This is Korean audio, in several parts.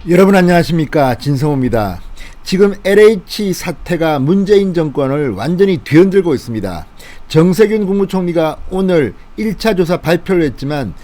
여러분 안녕하십니까, 진성호입니다. 지금 LH 사태가 문재인 정권을 완전히 뒤흔들고 있습니다. 정세균 국무총리가 오늘 1차 조사 발표를 했지만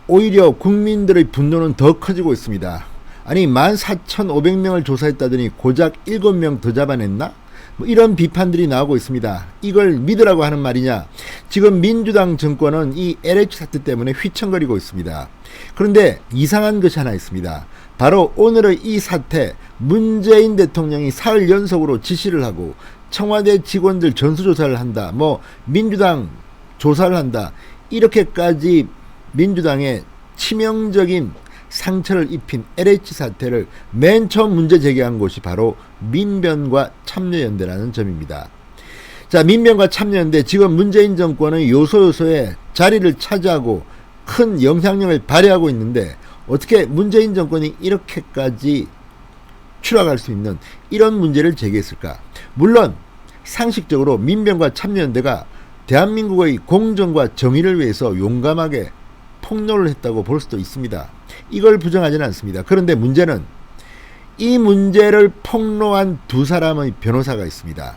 오히려 국민들의 분노는 더 커지고 있습니다. 아니 14,500명을 조사했다더니 고작 7명 더 잡아냈나? 이런 비판들이 나오고 있습니다. 이걸 믿으라고 하는 말이냐? 지금 민주당 정권은 이 LH 사태 때문에 휘청거리고 있습니다. 그런데 이상한 것이 하나 있습니다. 바로 오늘의 이 사태, 문재인 대통령이 사흘 연속으로 지시를 하고 청와대 직원들 전수조사를 한다, 민주당 조사를 한다, 이렇게까지 민주당의 치명적인 상처를 입힌 LH 사태를 맨 처음 문제 제기한 곳이 바로 민변과 참여연대라는 점입니다. 자, 민변과 참여연대, 지금 문재인 정권의 요소요소에 자리를 차지하고 큰 영향력을 발휘하고 있는데 어떻게 문재인 정권이 이렇게까지 추락할 수 있는 이런 문제를 제기했을까? 물론 상식적으로 민변과 참여연대가 대한민국의 공정과 정의를 위해서 용감하게 폭로를 했다고 볼 수도 있습니다. 이걸 부정하지는 않습니다. 그런데 문제는 이 문제를 폭로한 두 사람의 변호사가 있습니다.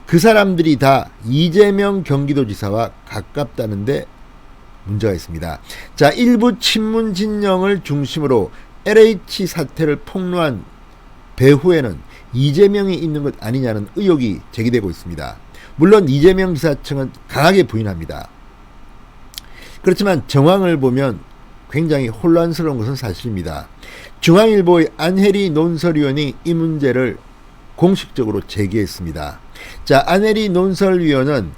그 사람들이 다 이재명 경기도지사와 가깝다는데 문제가 있습니다. 자, 일부 친문 진영을 중심으로 LH 사태를 폭로한 배후에는 이재명이 있는 것 아니냐는 의혹이 제기되고 있습니다. 물론 이재명 지사청은 강하게 부인합니다. 그렇지만 정황을 보면 굉장히 혼란스러운 것은 사실입니다. 중앙일보의 안혜리 논설위원이 이 문제를 공식적으로 제기했습니다. 자, 안혜리 논설위원은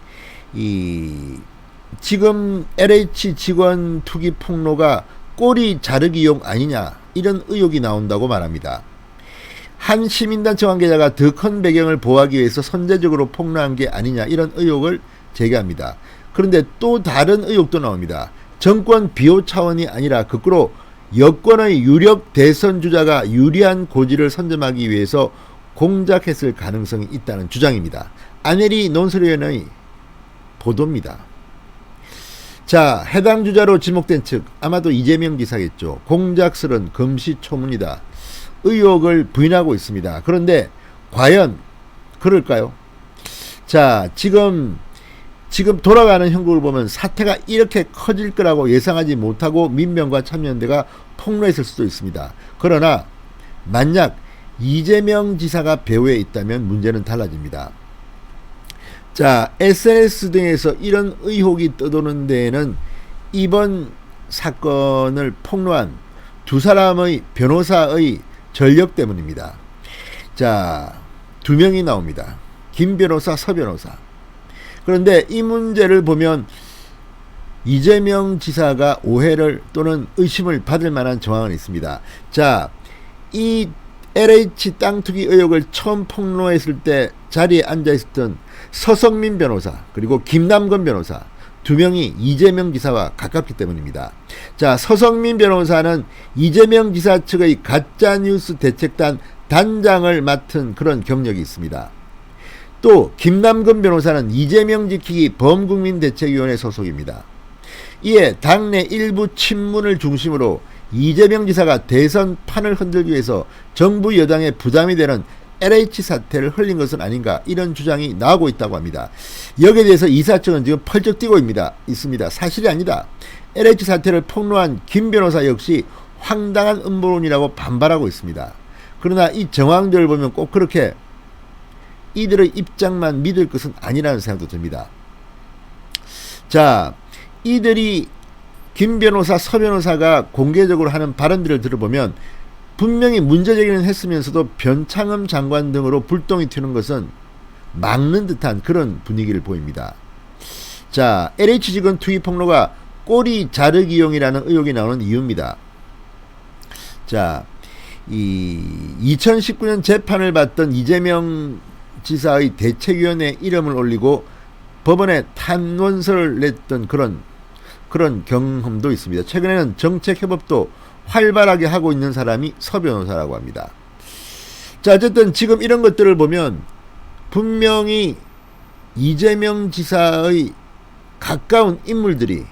지금 LH 직원 투기 폭로가 꼬리 자르기용 아니냐, 이런 의혹이 나온다고 말합니다. 한 시민단체 관계자가 더 큰 배경을 보호하기 위해서 선제적으로 폭로한 게 아니냐, 이런 의혹을 제기합니다. 그런데 또 다른 의혹도 나옵니다. 정권 비호 차원이 아니라 거꾸로 여권의 유력 대선 주자가 유리한 고지를 선점하기 위해서 공작했을 가능성이 있다는 주장입니다. 안혜리 논설위원의 보도입니다. 자, 해당 주자로 지목된 측, 아마도 이재명 지사겠죠. 공작설은 금시초문이다, 의혹을 부인하고 있습니다. 그런데 과연 그럴까요? 자, 지금 돌아가는 형국을 보면 사태가 이렇게 커질 거라고 예상하지 못하고 민변과 참여연대가 폭로했을 수도 있습니다. 그러나 만약 이재명 지사가 배후에 있다면 문제는 달라집니다. 자, SNS 등에서 이런 의혹이 떠도는 데에는 이번 사건을 폭로한 두 사람의 변호사의 전력 때문입니다. 자, 두 명이 나옵니다. 김 변호사, 서 변호사. 그런데 이 문제를 보면 이재명 지사가 오해를 또는 의심을 받을 만한 정황은 있습니다. 자, 이 LH 땅 투기 의혹을 처음 폭로했을 때 자리에 앉아 있었던 서성민 변호사 그리고 김남건 변호사 두 명이 이재명 지사와 가깝기 때문입니다. 자, 서성민 변호사는 이재명 지사 측의 가짜뉴스 대책단 단장을 맡은 그런 경력이 있습니다. 또 김남근 변호사는 이재명 지키기 범국민대책위원회 소속입니다. 이에 당내 일부 친문을 중심으로 이재명 지사가 대선 판을 흔들기 위해서 정부 여당의 부담이 되는 LH 사태를 흘린 것은 아닌가, 이런 주장이 나오고 있다고 합니다. 여기에 대해서 이사 측은 지금 펄쩍 뛰고 있습니다. 사실이 아니다. LH 사태를 폭로한 김 변호사 역시 황당한 음모론이라고 반발하고 있습니다. 그러나 이 정황들을 보면 꼭 그렇게 이들의 입장만 믿을 것은 아니라는 생각도 듭니다. 자, 이들이 김 변호사, 서 변호사가 공개적으로 하는 발언들을 들어보면 분명히 문제제기는 했으면서도 변창흠 장관 등으로 불똥이 튀는 것은 막는 듯한 그런 분위기를 보입니다. 자, LH 직원 투기 폭로가 꼬리 자르기용이라는 의혹이 나오는 이유입니다. 자, 2019년 재판을 받던 이재명 지사의 대책위원회 이름을 올리고 법원에 탄원서를 냈던 그런 경험도 있습니다. 최근에는 정책협업도 활발하게 하고 있는 사람이 서 변호사라고 합니다. 자, 어쨌든 지금 이런 것들을 보면 분명히 이재명 지사의 가까운 인물들이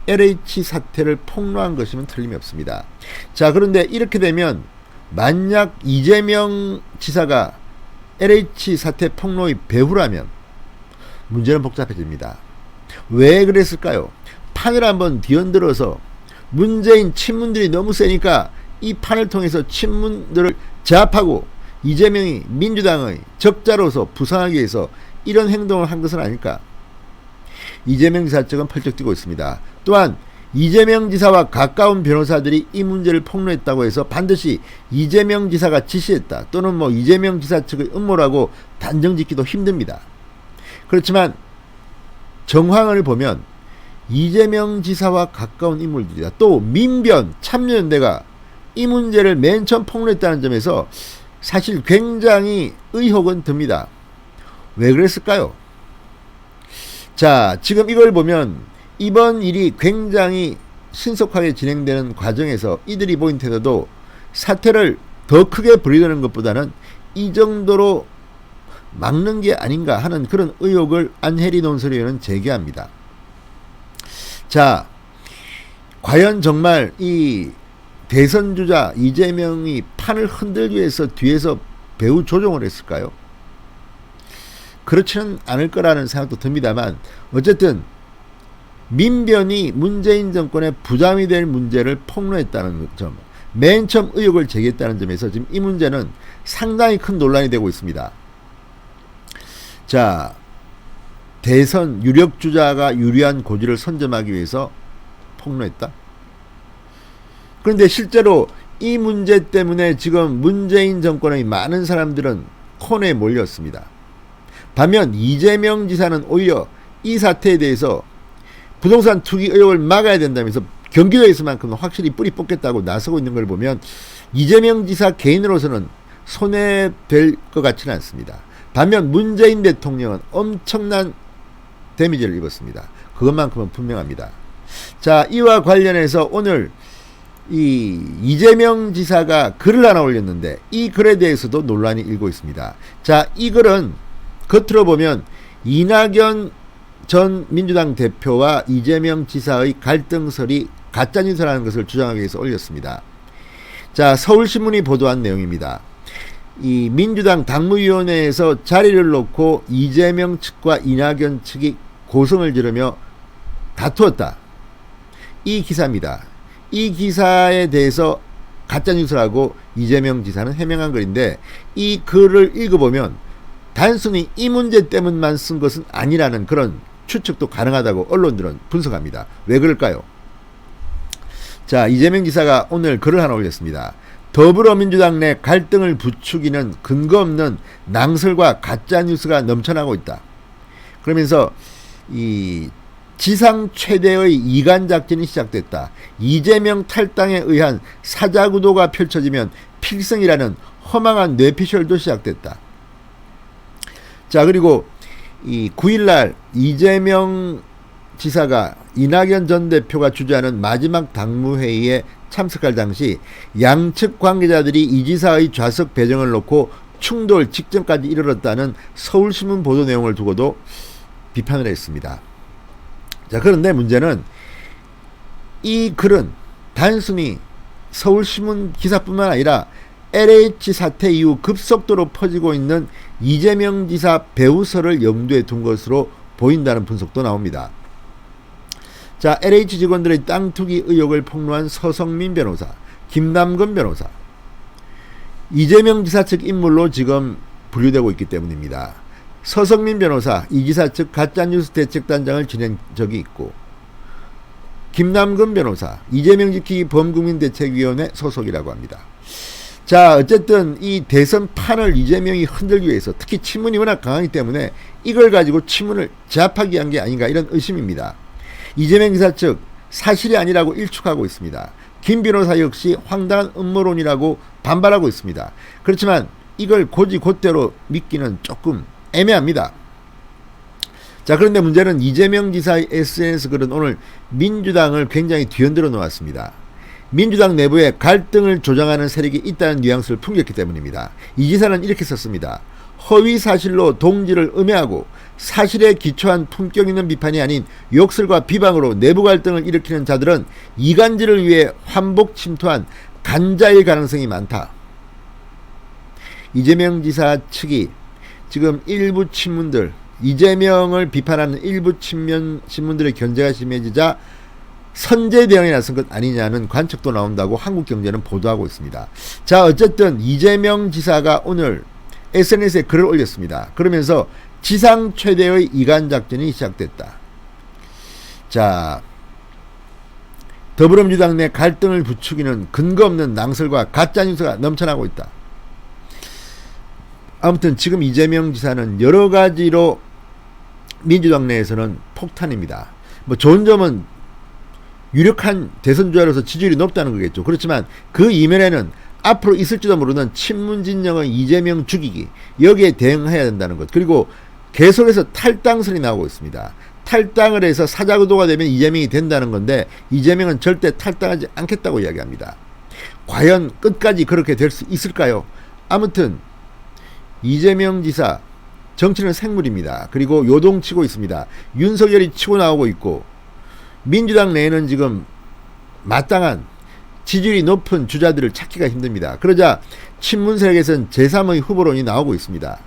LH 사태를 폭로한 것이면 틀림이 없습니다. 자, 그런데 이렇게 되면 만약 이재명 지사가 LH 사태 폭로의 배후라면 문제는 복잡해집니다. 왜 그랬을까요? 판을 한번 뒤흔들어서 문재인 친문들이 너무 세니까 이 판을 통해서 친문들을 제압하고 이재명이 민주당의 적자로서 부상하기 위해서 이런 행동을 한 것은 아닐까? 이재명 지사 측은 펄쩍 뛰고 있습니다. 또한 이재명 지사와 가까운 변호사들이 이 문제를 폭로했다고 해서 반드시 이재명 지사가 지시했다 또는 이재명 지사 측의 음모라고 단정짓기도 힘듭니다. 그렇지만 정황을 보면 이재명 지사와 가까운 인물들이다. 또 민변 참여연대가 이 문제를 맨 처음 폭로했다는 점에서 사실 굉장히 의혹은 듭니다. 왜 그랬을까요? 자, 지금 이걸 보면 이번 일이 굉장히 신속하게 진행되는 과정에서 이들이 보인 태도도 사태를 더 크게 부리려는 것보다는 이 정도로 막는 게 아닌가 하는 그런 의혹을 안혜리 논설위원은 제기합니다. 자, 과연 정말 이 대선 주자 이재명이 판을 흔들기 위해서 뒤에서 배후 조종을 했을까요? 그렇지는 않을 거라는 생각도 듭니다만 어쨌든 민변이 문재인 정권의 부담이 될 문제를 폭로했다는 점, 맨 처음 의혹을 제기했다는 점에서 지금 이 문제는 상당히 큰 논란이 되고 있습니다. 자, 대선 유력 주자가 유리한 고지를 선점하기 위해서 폭로했다? 그런데 실제로 이 문제 때문에 지금 문재인 정권의 많은 사람들은 코너에 몰렸습니다. 반면 이재명 지사는 오히려 이 사태에 대해서 부동산 투기 의혹을 막아야 된다면서 경기도에서만큼은 확실히 뿌리 뽑겠다고 나서고 있는 걸 보면 이재명 지사 개인으로서는 손해될 것 같지는 않습니다. 반면 문재인 대통령은 엄청난 데미지를 입었습니다. 그것만큼은 분명합니다. 자, 이와 관련해서 오늘 이재명 지사가 글을 하나 올렸는데 이 글에 대해서도 논란이 일고 있습니다. 자, 이 글은 겉으로 보면 이낙연 전 민주당 대표와 이재명 지사의 갈등설이 가짜뉴스라는 것을 주장하기 위해서 올렸습니다. 자, 서울신문이 보도한 내용입니다. 이 민주당 당무위원회에서 자리를 놓고 이재명 측과 이낙연 측이 고성을 지르며 다투었다. 이 기사입니다. 이 기사에 대해서 가짜뉴스라고 이재명 지사는 해명한 글인데 이 글을 읽어보면 단순히 이 문제 때문만 쓴 것은 아니라는 그런 추측도 가능하다고 언론들은 분석합니다. 왜 그럴까요? 자, 이재명 지사가 오늘 글을 하나 올렸습니다. 더불어민주당 내 갈등을 부추기는 근거 없는 낭설과 가짜뉴스가 넘쳐나고 있다. 그러면서 이 지상 최대의 이간작전이 시작됐다. 이재명 탈당에 의한 사자구도가 펼쳐지면 필승이라는 허망한 뇌피셜도 시작됐다. 자, 그리고 이 9일날 이재명 지사가 이낙연 전 대표가 주재하는 마지막 당무회의에 참석할 당시 양측 관계자들이 이 지사의 좌석 배정을 놓고 충돌 직전까지 이르렀다는 서울신문 보도 내용을 두고도 비판을 했습니다. 자, 그런데 문제는 이 글은 단순히 서울신문 기사뿐만 아니라 LH 사태 이후 급속도로 퍼지고 있는 이재명 지사 배후설을 염두에 둔 것으로 보인다는 분석도 나옵니다. 자, LH 직원들의 땅 투기 의혹을 폭로한 서성민 변호사, 김남근 변호사, 이재명 지사 측 인물로 지금 분류되고 있기 때문입니다. 서성민 변호사, 이 지사 측 가짜뉴스 대책단장을 지낸 적이 있고, 김남근 변호사, 이재명 지키기 범국민대책위원회 소속이라고 합니다. 자, 어쨌든 이 대선 판을 이재명이 흔들기 위해서 특히 친문이 워낙 강하기 때문에 이걸 가지고 친문을 제압하기 위한 게 아닌가 이런 의심입니다. 이재명 지사 측 사실이 아니라고 일축하고 있습니다. 김 변호사 역시 황당한 음모론이라고 반발하고 있습니다. 그렇지만 이걸 곧이곧대로 믿기는 조금 애매합니다. 자, 그런데 문제는 이재명 지사의 SNS 글은 오늘 민주당을 굉장히 뒤흔들어 놓았습니다. 민주당 내부에 갈등을 조장하는 세력이 있다는 뉘앙스를 풍겼기 때문입니다. 이 지사는 이렇게 썼습니다. 허위 사실로 동지를 음해하고 사실에 기초한 품격 있는 비판이 아닌 욕설과 비방으로 내부 갈등을 일으키는 자들은 이간질을 위해 환복 침투한 간자일 가능성이 많다. 이재명 지사 측이 지금 일부 친문들, 이재명을 비판하는 일부 신문들의 견제가 심해지자 선제대응에 나선 것 아니냐는 관측도 나온다고 한국경제는 보도하고 있습니다. 자, 어쨌든 이재명 지사가 오늘 SNS에 글을 올렸습니다. 그러면서 지상 최대의 이간작전이 시작됐다. 자, 더불어민주당 내 갈등을 부추기는 근거 없는 낭설과 가짜뉴스가 넘쳐나고 있다. 아무튼 지금 이재명 지사는 여러 가지로 민주당 내에서는 폭탄입니다. 뭐 좋은 점은 유력한 대선 주자로서 지지율이 높다는 거겠죠. 그렇지만 그 이면에는 앞으로 있을지도 모르는 친문 진영의 이재명 죽이기, 여기에 대응해야 된다는 것. 그리고 계속해서 탈당설이 나오고 있습니다. 탈당을 해서 사자구도가 되면 이재명이 된다는 건데 이재명은 절대 탈당하지 않겠다고 이야기합니다. 과연 끝까지 그렇게 될 수 있을까요? 아무튼 이재명 지사 정치는 생물입니다. 그리고 요동치고 있습니다. 윤석열이 치고 나오고 있고 민주당 내에는 지금 마땅한 지지율이 높은 주자들을 찾기가 힘듭니다. 그러자 친문 세력에서는 제3의 후보론이 나오고 있습니다.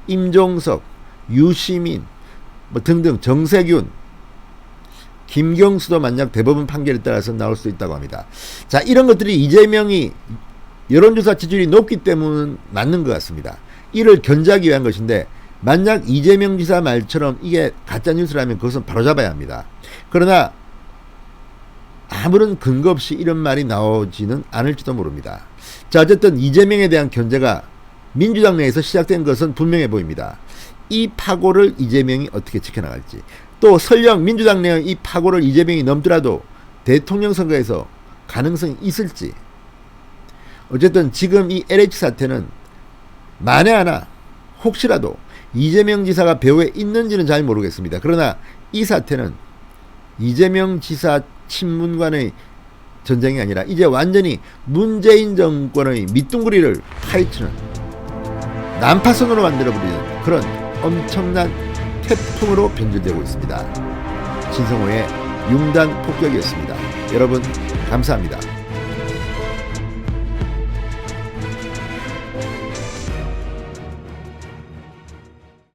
임종석, 유시민 뭐 등등, 정세균, 김경수도 만약 대법원 판결에 따라서 나올 수 있다고 합니다. 자, 이런 것들이 이재명이 여론조사 지지율이 높기 때문은 맞는 것 같습니다. 이를 견제하기 위한 것인데 만약 이재명 지사 말처럼 이게 가짜뉴스라면 그것은 바로잡아야 합니다. 그러나 아무런 근거 없이 이런 말이 나오지는 않을지도 모릅니다. 자, 어쨌든 이재명에 대한 견제가 민주당 내에서 시작된 것은 분명해 보입니다. 이 파고를 이재명이 어떻게 지켜나갈지, 또 설령 민주당 내의 이 파고를 이재명이 넘더라도 대통령 선거에서 가능성이 있을지. 어쨌든 지금 이 LH 사태는 만에 하나 혹시라도 이재명 지사가 배후에 있는지는 잘 모르겠습니다. 그러나 이 사태는 이재명 지사 친문 간의 전쟁이 아니라 이제 완전히 문재인 정권의 밑둥그리를 파헤치는 난파선으로 만들어버리는 그런 엄청난 태풍으로 변질되고 있습니다. 진성호의 융단 폭격이었습니다. 여러분 감사합니다.